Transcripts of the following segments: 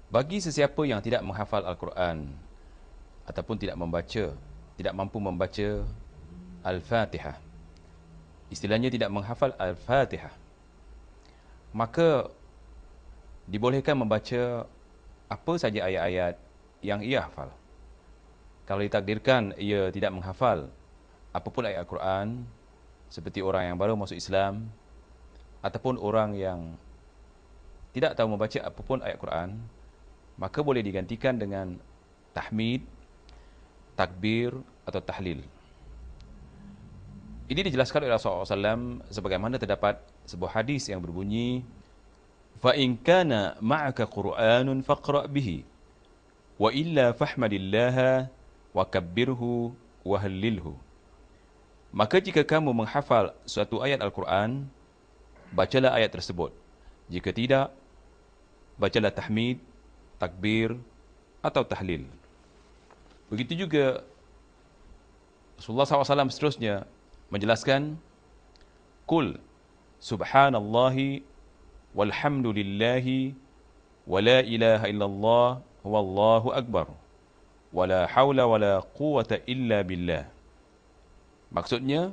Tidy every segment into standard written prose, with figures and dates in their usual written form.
Bagi sesiapa yang tidak menghafal Al-Quran ataupun tidak mampu membaca Al-Fatihah, istilahnya tidak menghafal Al-Fatihah, maka dibolehkan membaca apa saja ayat-ayat yang ia hafal. Kalau ditakdirkan ia tidak menghafal apapun ayat Al-Quran, seperti orang yang baru masuk Islam ataupun orang yang tidak tahu membaca apapun ayat Quran, maka boleh digantikan dengan tahmid, takbir atau tahlil. Ini dijelaskan oleh Rasulullah SAW sebagaimana terdapat sebuah hadis yang berbunyi, فَإِنْ كَانَ مَعَكَ قُرْآنٌ فَقْرَأْ بِهِ وَإِلَّا فَحْمَدِ اللَّهَ وَكَبِّرْهُ وَهَلِّلْهُ. Maka jika kamu menghafal suatu ayat Al-Quran, bacalah ayat tersebut. Jika tidak, bacalah tahmid, takbir atau tahlil. Begitu juga Rasulullah SAW seterusnya menjelaskan, Qul subhanallahi walhamdulillahi wa la ilaha illallah wallahu akbar wa la hawla wa la quwata illa billah. Maksudnya,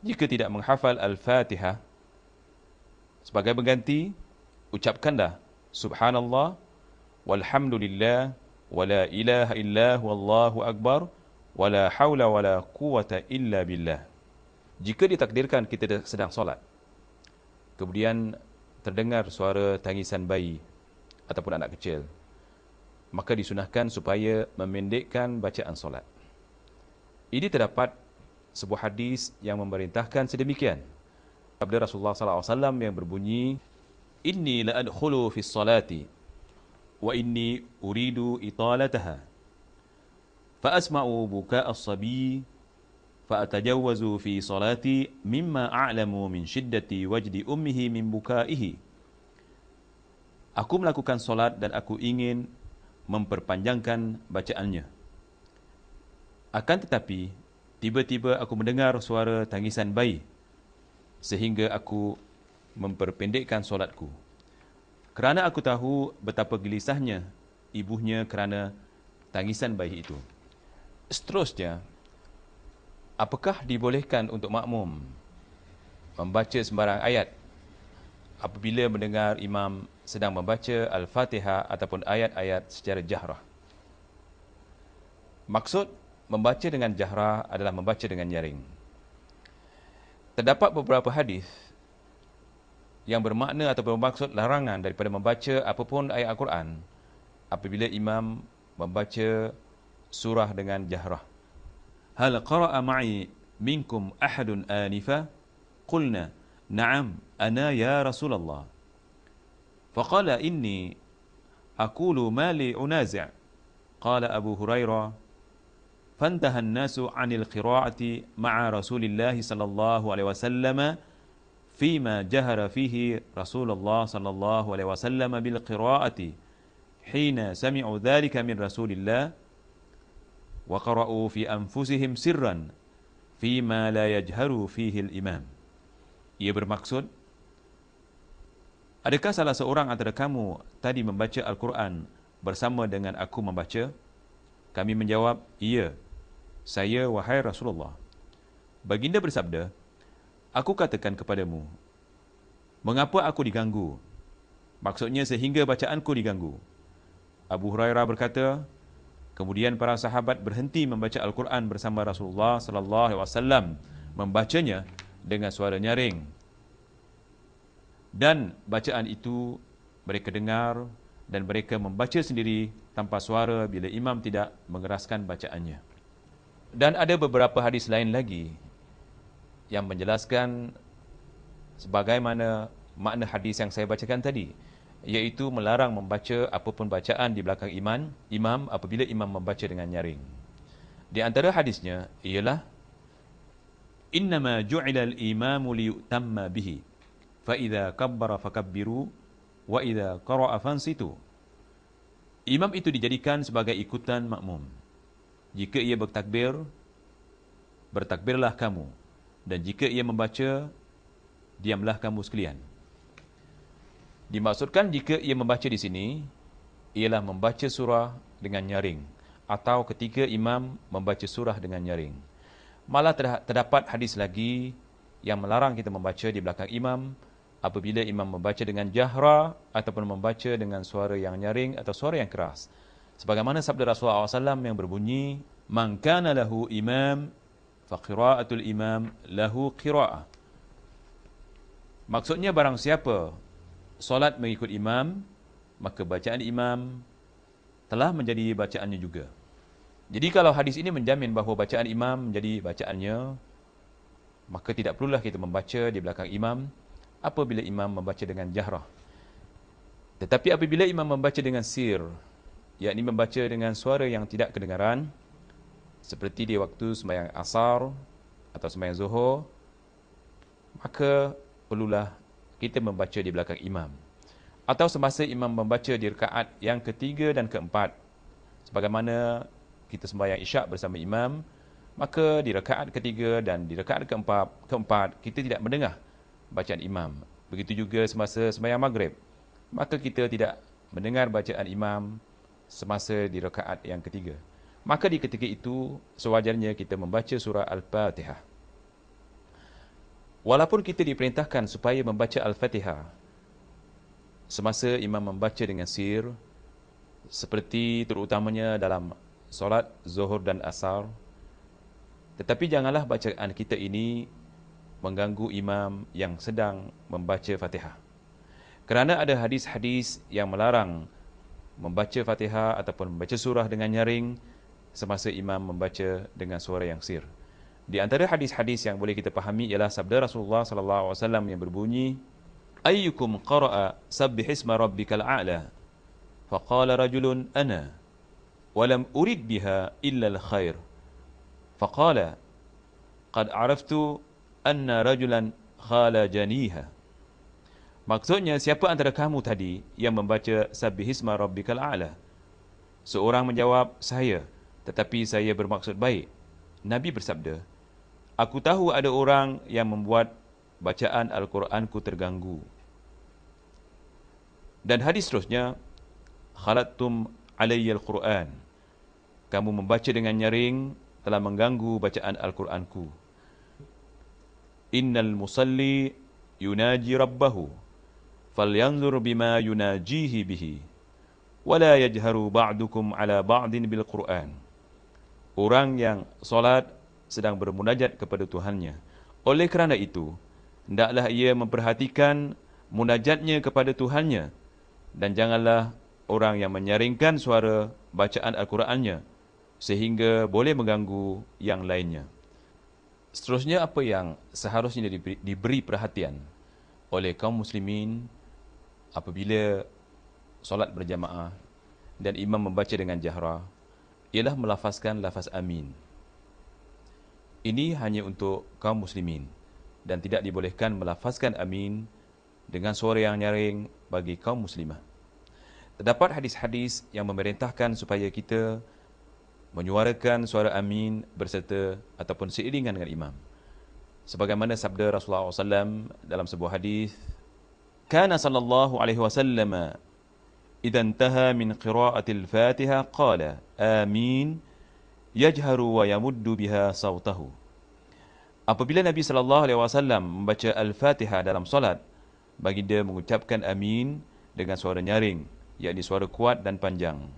jika tidak menghafal Al-Fatihah, sebagai pengganti, ucapkanlah subhanallah walhamdulillah wa la ilaha illallah wallahu akbar wa la hawla wa la quwata illa billah. Jika ditakdirkan kita sedang solat, kemudian terdengar suara tangisan bayi ataupun anak kecil, maka disunahkan supaya memendekkan bacaan solat. Ini terdapat sebuah hadis yang memerintahkan sedemikian. Sabda Rasulullah SAW yang berbunyi, Inni la adkhulu fi salati wa inni uridu italataha fa asma'u buka as-sabi fa atajawwazu fi salati mimma a'lamu min shiddati wajdi ummihi min bukaihi. Aku melakukan solat dan aku ingin memperpanjangkan bacaannya. Akan tetapi, tiba-tiba aku mendengar suara tangisan bayi, sehingga aku memperpendekkan solatku. Kerana aku tahu betapa gelisahnya ibunya kerana tangisan bayi itu. Seterusnya, apakah dibolehkan untuk makmum membaca sembarang ayat apabila mendengar imam sedang membaca Al-Fatihah ataupun ayat-ayat secara jahrah? Maksud membaca dengan jahrah adalah membaca dengan nyaring. Terdapat beberapa hadis yang bermakna atau bermaksud larangan daripada membaca apapun ayat Al-Quran apabila imam membaca surah dengan jahrah. Hal qara'a ma'i minkum ahadun anifa? Qulna, na'am, ana ya Rasulullah. Faqala inni aqulu ma li unazi'. Qala Abu Hurairah, فانتهى الناس عن القراءة مع رسول الله صلى الله عليه وسلم فيما جهر فيه رسول الله صلى الله عليه وسلم بالقراءة حين سمعوا ذلك من رسول الله وقرأوا في أنفسهم سرا فيما لا يجهر فيه الإمام. Ia bermaksud, adakah salah seorang antara kamu tadi membaca Al-Quran bersama dengan aku membaca? Kami menjawab, iya, saya wahai Rasulullah. Baginda bersabda, aku katakan kepadamu, mengapa aku diganggu? Maksudnya sehingga bacaanku diganggu. Abu Hurairah berkata, kemudian para sahabat berhenti membaca Al-Quran bersama Rasulullah sallallahu alaihi wasallam, membacanya dengan suara nyaring. Dan bacaan itu mereka dengar dan mereka membaca sendiri tanpa suara bila imam tidak mengeraskan bacaannya. Dan ada beberapa hadis lain lagi yang menjelaskan sebagaimana makna hadis yang saya bacakan tadi, iaitu melarang membaca apapun bacaan di belakang imam apabila imam membaca dengan nyaring. Di antara hadisnya ialah, Innama ju'ila al-imamu liyutamma bihi, fa idza kabbara fakabbiru, wa idza qara'a fansitu. Imam itu dijadikan sebagai ikutan makmum. Jika ia bertakbir, bertakbirlah kamu. Dan jika ia membaca, diamlah kamu sekalian. Dimaksudkan jika ia membaca di sini, ialah membaca surah dengan nyaring, atau ketika imam membaca surah dengan nyaring. Malah terdapat hadis lagi yang melarang kita membaca di belakang imam apabila imam membaca dengan jahra ataupun membaca dengan suara yang nyaring atau suara yang keras. Sebagaimana sabda Rasulullah SAW yang berbunyi, "Man kana lahu imam, fa qira'atul imam lahu qira'ah." Maksudnya barang siapa solat mengikut imam, maka bacaan imam telah menjadi bacaannya juga. Jadi kalau hadis ini menjamin bahawa bacaan imam menjadi bacaannya, maka tidak perlulah kita membaca di belakang imam apabila imam membaca dengan jahrah. Tetapi apabila imam membaca dengan sir, yakni membaca dengan suara yang tidak kedengaran, seperti di waktu sembahyang asar atau sembahyang zuhur, maka perlulah kita membaca di belakang imam. Atau semasa imam membaca di rakaat yang ketiga dan keempat, sebagaimana kita sembahyang isyak bersama imam, maka di rakaat ketiga dan di rakaat keempat kita tidak mendengar bacaan imam. Begitu juga semasa sembahyang maghrib, maka kita tidak mendengar bacaan imam semasa di rakaat yang ketiga. Maka di ketika itu sewajarnya kita membaca surah Al-Fatihah. Walaupun kita diperintahkan supaya membaca Al-Fatihah semasa imam membaca dengan sir, seperti terutamanya dalam solat zuhur dan asar, tetapi janganlah bacaan kita ini mengganggu imam yang sedang membaca Fatihah. Kerana ada hadis-hadis yang melarang membaca Fatihah ataupun membaca surah dengan nyaring semasa imam membaca dengan suara yang sir. Di antara hadis-hadis yang boleh kita fahami ialah sabda Rasulullah SAW yang berbunyi, "Ayyukum qara'a sabbihisma rabbikal a'la?" Faqala rajulun ana walam urid biha illa al-khair. Faqala qad araftu anna rajulan khala janiha. Maksudnya, siapa antara kamu tadi yang membaca sabbihisma rabbikal a'la? Seorang menjawab, saya, tetapi saya bermaksud baik. Nabi bersabda, aku tahu ada orang yang membuat bacaan Al-Quranku terganggu. Dan hadis seterusnya, khalattum alayyal Quran. Kamu membaca dengan nyaring telah mengganggu bacaan Al-Quranku. Innal musalli yunaji rabbahu falyanzur bima yunajihi bihi wala yajharu ba'dukum ala ba'din bil Quran. Orang yang solat sedang bermunajat kepada Tuhannya. Oleh kerana itu, hendaklah ia memperhatikan munajatnya kepada Tuhannya, dan janganlah orang yang menyaringkan suara bacaan Al-Qurannya sehingga boleh mengganggu yang lainnya. Seterusnya, apa yang seharusnya diberi perhatian oleh kaum muslimin apabila solat berjamaah dan imam membaca dengan jahra ialah melafazkan lafaz amin. Ini hanya untuk kaum muslimin dan tidak dibolehkan melafazkan amin dengan suara yang nyaring bagi kaum muslimah. Terdapat hadis-hadis yang memerintahkan supaya kita menyuarakan suara amin berserta ataupun seiringan dengan imam. Sebagaimana sabda Rasulullah SAW dalam sebuah hadis, "Kana sallallahu alaihi wasallam idza intaha min qira'atil Fatihah qala amin yajharu wa yamuddu biha sautahu." Apabila Nabi sallallahu alaihi wasallam membaca Al-Fatihah dalam solat, baginda mengucapkan amin dengan suara nyaring, yakni suara kuat dan panjang.